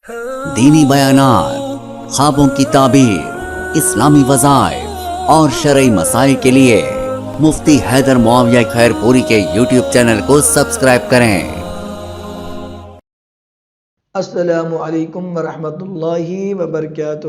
دینی بیانات، خوابوں کی تعبیر، اسلامی وظائف اور شرعی مسائل کے لیے مفتی حیدر معاویہ خیر پوری کے یوٹیوب چینل کو سبسکرائب کریں۔ السلام علیکم ورحمۃ اللہ وبرکاتہ۔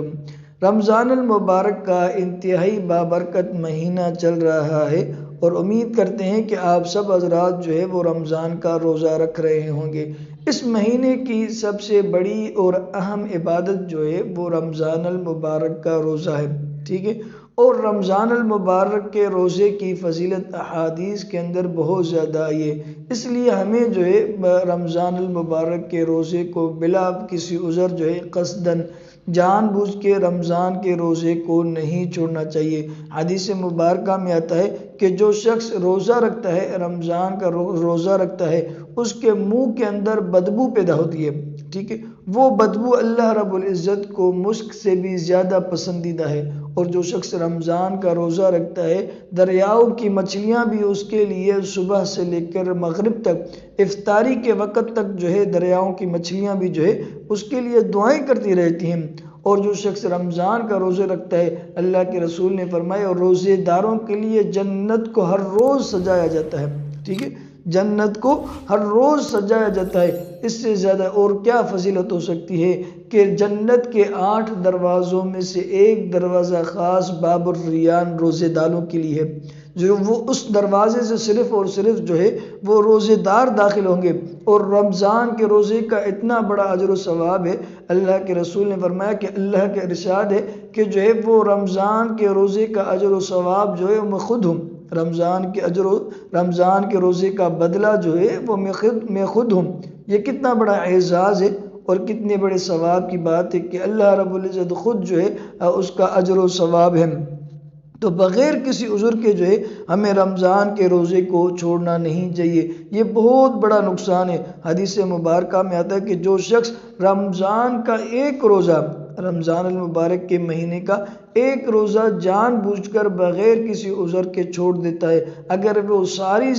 رمضان المبارک کا انتہائی بابرکت مہینہ چل رہا ہے اور امید کرتے ہیں کہ آپ سب حضرات جو ہے وہ رمضان کا روزہ رکھ رہے ہوں گے۔ اس مہینے کی سب سے بڑی اور اہم عبادت جو ہے وہ رمضان المبارک کا روزہ ہے، ٹھیک ہے۔ اور رمضان المبارک کے روزے کی فضیلت احادیث کے اندر بہت زیادہ آئی ہے، اس لیے ہمیں جو ہے رمضان المبارک کے روزے کو بلا کسی عذر جو ہے قصداً جان بوجھ کے رمضان کے روزے کو نہیں چھوڑنا چاہیے۔ حدیث مبارکہ میں آتا ہے کہ جو شخص روزہ رکھتا ہے، رمضان کا روزہ رکھتا ہے، اس کے منہ کے اندر بدبو پیدا ہوتی ہے، ٹھیک ہے۔ وہ بدبو اللہ رب العزت کو مشک سے بھی زیادہ پسندیدہ ہے۔ اور جو شخص رمضان کا روزہ رکھتا ہے، دریاؤں کی مچھلیاں بھی اس کے لیے صبح سے لے کر مغرب تک، افطاری کے وقت تک جو ہے دریاؤں کی مچھلیاں بھی جو ہے اس کے لیے دعائیں کرتی رہتی ہیں۔ اور جو شخص رمضان کا روزہ رکھتا ہے، اللہ کے رسول نے فرمایا، اور روزے داروں کے لیے جنت کو ہر روز سجایا جاتا ہے، ٹھیک ہے۔ جنت کو ہر روز سجایا جاتا ہے۔ اس سے زیادہ اور کیا فضیلت ہو سکتی ہے کہ جنت کے 8 دروازوں میں سے ایک دروازہ خاص باب الریان روزے داروں کے لیے ہے، جو وہ اس دروازے سے صرف اور صرف جو ہے وہ روزے دار داخل ہوں گے۔ اور رمضان کے روزے کا اتنا بڑا اجر و ثواب ہے، اللہ کے رسول نے فرمایا کہ اللہ کا ارشاد ہے کہ جو ہے وہ رمضان کے روزے کا اجر و ثواب جو ہے میں خود ہوں۔ رمضان کے روزے کا بدلہ جو ہے وہ میں خود ہوں۔ یہ کتنا بڑا اعزاز ہے اور کتنے بڑے ثواب کی بات ہے کہ اللہ رب العزت خود جو ہے اس کا اجر و ثواب ہے۔ تو بغیر کسی عذر کے جو ہے ہمیں رمضان کے روزے کو چھوڑنا نہیں چاہیے، یہ بہت بڑا نقصان ہے۔ حدیث مبارکہ میں آتا ہے کہ جو شخص رمضان کا ایک روزہ، رمضان المبارک کے مہینے کا ایک روزہ جان بوجھ کر بغیر کسی عذر کے چھوڑ دیتا ہے، اگر وہ ساری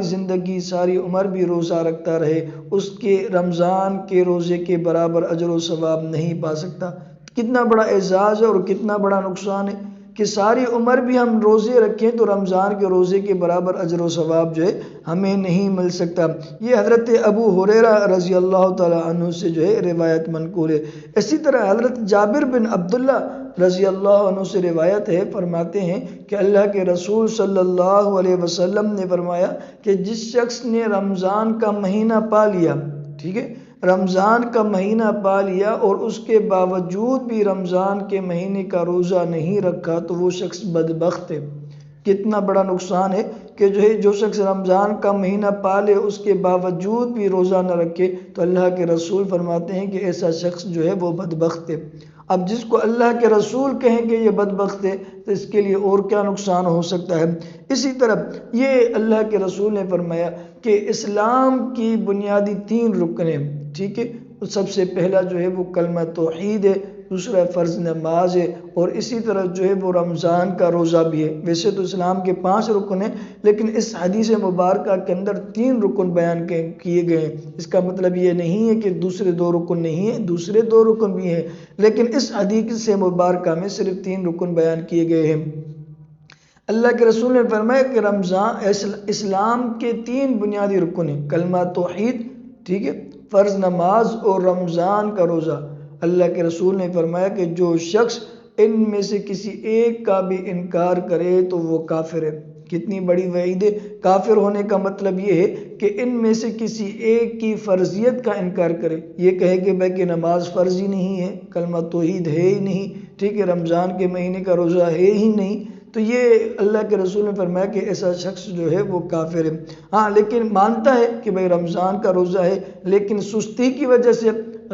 زندگی ساری عمر بھی روزہ رکھتا رہے، اس کے رمضان کے روزے کے برابر اجر و ثواب نہیں پا سکتا۔ کتنا بڑا اعزاز ہے اور کتنا بڑا نقصان ہے کہ ساری عمر بھی ہم روزے رکھیں تو رمضان کے روزے کے برابر اجر و ثواب جو ہے ہمیں نہیں مل سکتا۔ یہ حضرت ابو ہریرہ رضی اللہ تعالیٰ عنہ سے جو ہے روایت منقول ہے۔ اسی طرح حضرت جابر بن عبداللہ رضی اللہ عنہ سے روایت ہے، فرماتے ہیں کہ اللہ کے رسول صلی اللہ علیہ وسلم نے فرمایا کہ جس شخص نے رمضان کا مہینہ پا لیا، ٹھیک ہے، رمضان کا مہینہ پا لیا اور اس کے باوجود بھی رمضان کے مہینے کا روزہ نہیں رکھا تو وہ شخص بدبخت ہے۔ کتنا بڑا نقصان ہے کہ جو شخص رمضان کا مہینہ پالے اس کے باوجود بھی روزہ نہ رکھے، تو اللہ کے رسول فرماتے ہیں کہ ایسا شخص جو ہے وہ بدبخت ہے۔ اب جس کو اللہ کے رسول کہیں کہ یہ بدبخت ہے تو اس کے لیے اور کیا نقصان ہو سکتا ہے۔ اسی طرح یہ اللہ کے رسول نے فرمایا کہ اسلام کی بنیادی 3 رکن ہیں، ٹھیک ہے۔ سب سے پہلا جو ہے وہ کلمہ توحید ہے، دوسرا فرض نماز ہے، اور اسی طرح جو ہے وہ رمضان کا روزہ بھی ہے۔ ویسے تو اسلام کے 5 رکن ہیں، لیکن اس حدیث مبارکہ کے اندر 3 رکن بیان کیے گئے ہیں۔ اس کا مطلب یہ نہیں ہے کہ دوسرے 2 رکن نہیں ہیں، دوسرے 2 رکن بھی ہیں، لیکن اس حدیث مبارکہ میں صرف 3 رکن بیان کیے گئے ہیں۔ اللہ کے رسول نے فرمایا کہ اسلام کے 3 بنیادی رکن ہیں، کلمہ توحید، ٹھیک ہے، فرض نماز اور رمضان کا روزہ۔ اللہ کے رسول نے فرمایا کہ جو شخص ان میں سے کسی ایک کا بھی انکار کرے تو وہ کافر ہے۔ کتنی بڑی وعید ہے۔ کافر ہونے کا مطلب یہ ہے کہ ان میں سے کسی ایک کی فرضیت کا انکار کرے، یہ کہے کہ بھائی کہ نماز فرض ہی نہیں ہے، کلمہ توحید ہے ہی نہیں، ٹھیک ہے، رمضان کے مہینے کا روزہ ہے ہی نہیں، تو یہ اللہ کے رسول نے فرمایا کہ ایسا شخص جو ہے وہ کافر ہے۔ ہاں لیکن مانتا ہے کہ بھائی رمضان کا روزہ ہے، لیکن سستی کی وجہ سے،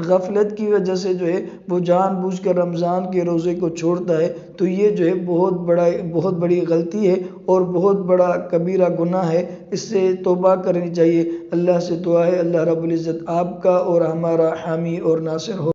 غفلت کی وجہ سے جو ہے وہ جان بوجھ کر رمضان کے روزے کو چھوڑتا ہے، تو یہ جو ہے بہت بڑی غلطی ہے اور بہت بڑا کبیرہ گناہ ہے۔ اس سے توبہ کرنی چاہیے۔ اللہ سے دعا ہے اللہ رب العزت آپ کا اور ہمارا حامی اور ناصر ہو۔